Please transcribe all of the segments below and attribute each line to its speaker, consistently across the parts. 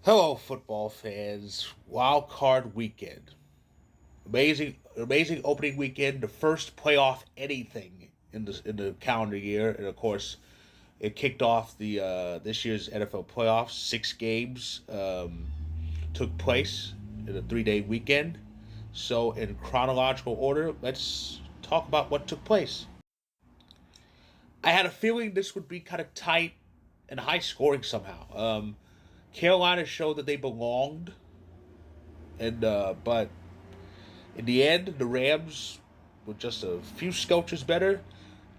Speaker 1: Hello, football fans. Wild Card Weekend. Amazing opening weekend. The first playoff anything in the calendar year, and of course, it kicked off the this year's NFL playoffs. 6 games took place in a 3-day weekend. So, in chronological order, let's talk about what took place. I had a feeling this would be kind of tight and high scoring somehow. Carolina showed that they belonged, and but in the end, the Rams were just a few sculptures better.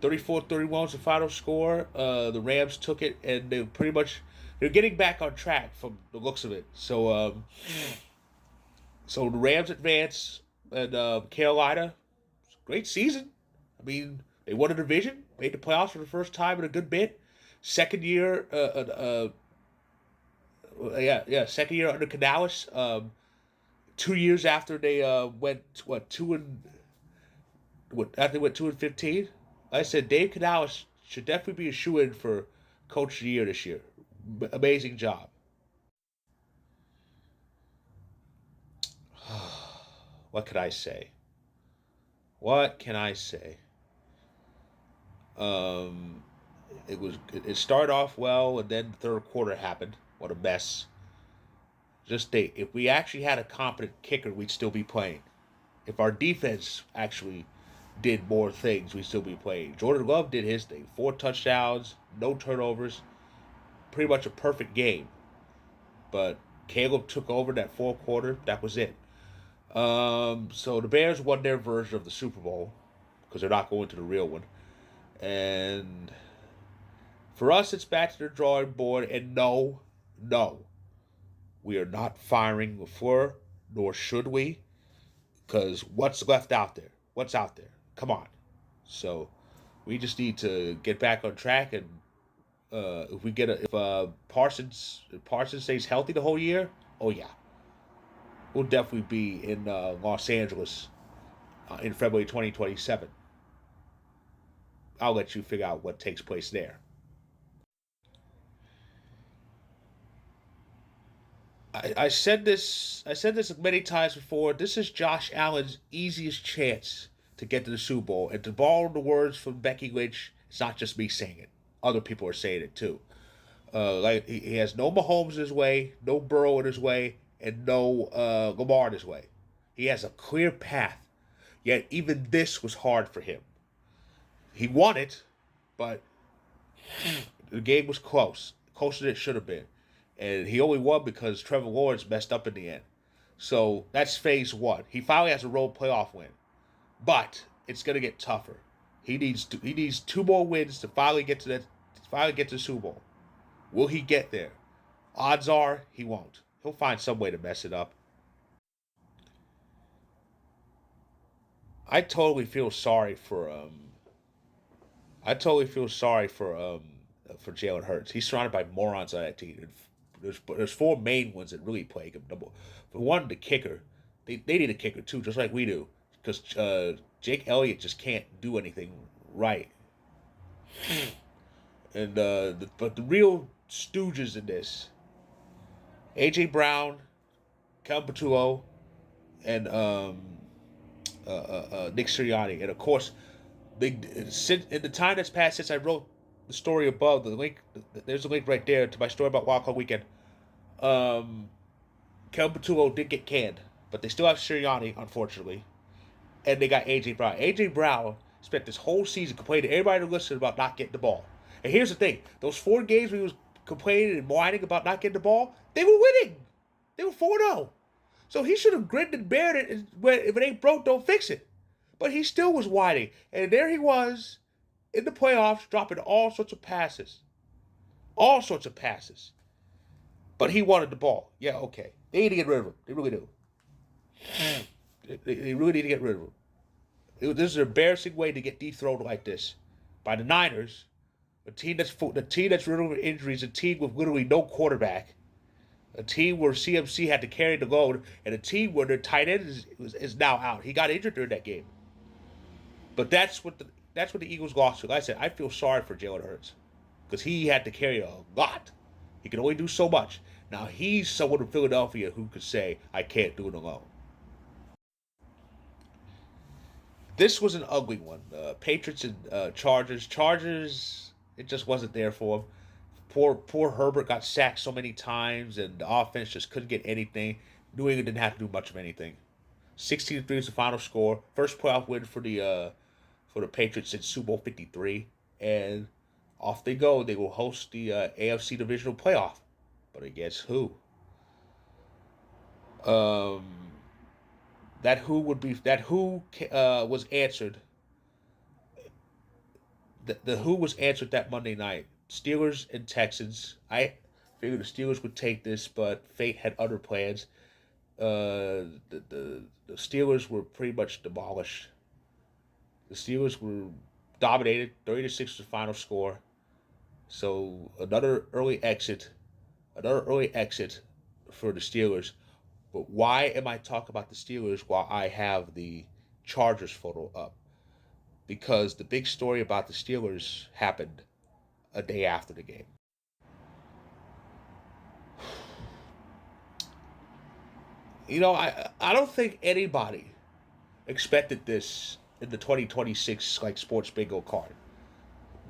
Speaker 1: 34-31 was the final score. The Rams took it, and they're getting back on track from the looks of it. So the Rams advance, and Carolina, great season. I mean, they won a division, made the playoffs for the first time in a good bit. Second year, second year under Canales. 2 years after they went what two and after they went 2-15. Like I said, Dave Canales should definitely be a shoe in for Coach of the Year this year. Amazing job. What could I say? What can I say? Um, it started off well, and then the third quarter happened. What a mess! Just think, if we actually had a competent kicker, we'd still be playing. If our defense actually did more things, we'd still be playing. Jordan Love did his thing: 4 touchdowns, no turnovers, pretty much a perfect game. But Caleb took over that fourth quarter. That was it. So the Bears won their version of the Super Bowl because they're not going to the real one. And for us, it's back to the drawing board. And no, we are not firing LaFleur, nor should we, because what's left out there? What's out there? Come on. So we just need to get back on track, and if we get if Parsons stays healthy the whole year, oh yeah, we'll definitely be in Los Angeles in February 2027. I'll let you figure out what takes place there. I said this. I said this many times before. This is Josh Allen's easiest chance to get to the Super Bowl. And to borrow the words from Becky Lynch, it's not just me saying it. Other people are saying it too. Like he has no Mahomes in his way, no Burrow in his way, and no Lamar in his way. He has a clear path. Yet even this was hard for him. He won it, but the game was closer than it should have been, and he only won because Trevor Lawrence messed up in the end. So that's phase one. He finally has a road playoff win, but it's gonna get tougher. He needs two more wins to finally get to the Super Bowl. Will he get there? Odds are he won't. He'll find some way to mess it up. I totally feel sorry for I totally feel sorry for Jalen Hurts. He's surrounded by morons on that team. There's four main ones that really plague him. Number for one, the kicker. They need a kicker too, just like we do, because Jake Elliott just can't do anything right. And but the real stooges in this, AJ Brown, Cal Patullo, and Nick Sirianni, and of course, in the time that's passed since I wrote the story above, the link there's a link right there to my story about Wildcard Weekend. Um, Kel Patullo did get canned, but they still have Sirianni, unfortunately, and they got AJ Brown. AJ Brown spent this whole season complaining to everybody who listened about not getting the ball. And here's the thing: those 4 games we was complaining and whining about not getting the ball, they were winning. They were 4-0. So he should have gritted and bared it. And if it ain't broke, don't fix it. But he still was whining, and there he was in the playoffs, dropping all sorts of passes. But he wanted the ball. Yeah, okay. They need to get rid of him. They really do. They really need to get rid of him. This is an embarrassing way to get dethroned like this by the Niners, a team that's riddled with injuries, a team with literally no quarterback, a team where CMC had to carry the load, and a team where their tight end is now out. He got injured during that game. But that's what the Eagles lost to. Like I said, I feel sorry for Jalen Hurts because he had to carry a lot. He could only do so much. Now he's someone in Philadelphia who could say, I can't do it alone. This was an ugly one. Patriots and Chargers. Chargers, it just wasn't there for him. Poor Herbert got sacked so many times, and the offense just couldn't get anything. New England didn't have to do much of anything. 16-3 is the final score. First playoff win for the Patriots since Super Bowl 53, and off they go. They will host the AFC divisional playoff, but against who? Um, that who was answered. The who was answered that Monday night. Steelers and Texans. I figured the Steelers would take this, but fate had other plans. The Steelers were pretty much demolished. The Steelers were dominated. 30-6 was the final score. So another early exit for the Steelers. But why am I talking about the Steelers while I have the Chargers photo up? Because the big story about the Steelers happened a day after the game. I don't think anybody expected this in the 2026 like sports bingo card.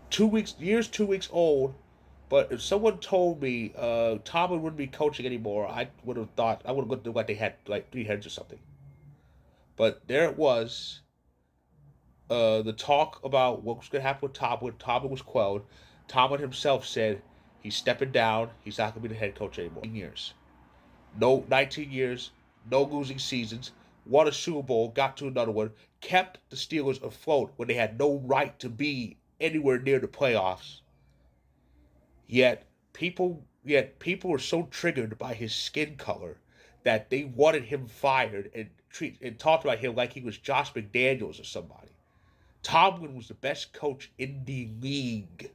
Speaker 1: 2 weeks old. But if someone told me Tomlin wouldn't be coaching anymore, I would have looked like they had like three heads or something. But there it was. The talk about what was going to happen with Tomlin was quelled. Tomlin himself said he's stepping down. He's not going to be the head coach anymore. 19 years. No, 19 years. No losing seasons. Won a Super Bowl. Got to another one. Kept the Steelers afloat when they had no right to be anywhere near the playoffs. Yet people were so triggered by his skin color that they wanted him fired and talked about him like he was Josh McDaniels or somebody. Tomlin was the best coach in the league.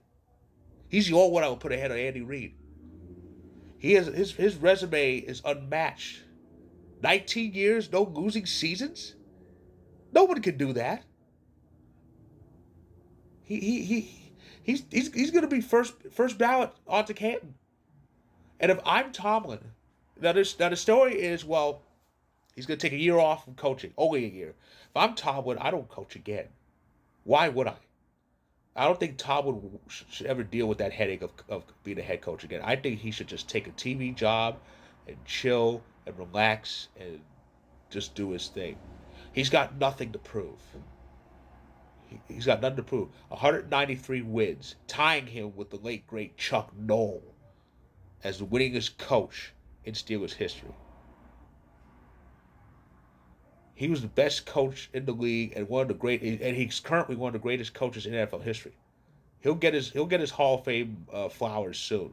Speaker 1: He's the only one I would put ahead of Andy Reid. He has his resume is unmatched. 19 years, no losing seasons. Nobody can do that. He's going to be first ballot onto Canton. And if I'm Tomlin, now the story is, well, he's going to take a year off from coaching, only a year. If I'm Tomlin, I don't coach again. Why would I? I don't think Tomlin should ever deal with that headache of being a head coach again. I think he should just take a TV job and chill and relax and just do his thing. He's got nothing to prove. He's got nothing to prove. 193 wins, tying him with the late great Chuck Noll as the winningest coach in Steelers history. He was the best coach in the league and he's currently one of the greatest coaches in NFL history. He'll get his Hall of Fame flowers soon.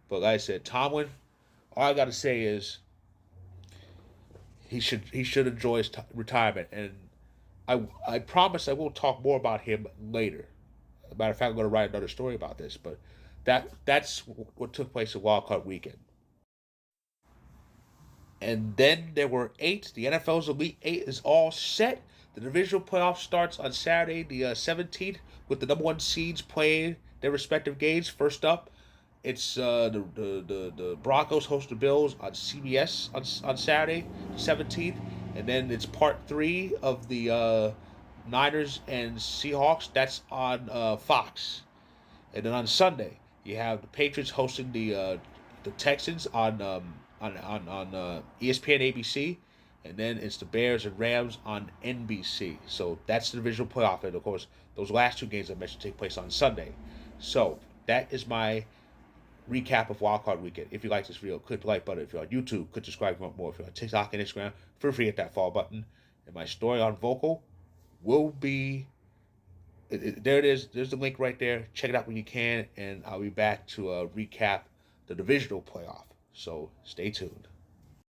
Speaker 1: But like I said, Tomlin, all I got to say is he should enjoy his retirement, and I promise I will talk more about him later. As a matter of fact, I'm going to write another story about this, but that's what took place at Wild Card Weekend. And then there were eight. The NFL's Elite Eight is all set. The divisional playoff starts on Saturday, the 17th, with the number one seeds playing their respective games. First up, it's the Broncos host the Bills on CBS on Saturday, 17th. And then it's part three of the Niners and Seahawks. That's on Fox. And then on Sunday, you have the Patriots hosting the Texans on ESPN ABC, and then it's the Bears and Rams on NBC. So that's the divisional playoff, and of course, those last two games I mentioned take place on Sunday. So that is my recap of Wildcard Weekend. If you like this video, click the like button. If you're on YouTube, click subscribe if you want more. If you're on TikTok and Instagram, feel free to hit that follow button. And my story on Vocal will be there it is. There's the link right there. Check it out when you can, and I'll be back to recap the divisional playoff. So stay tuned.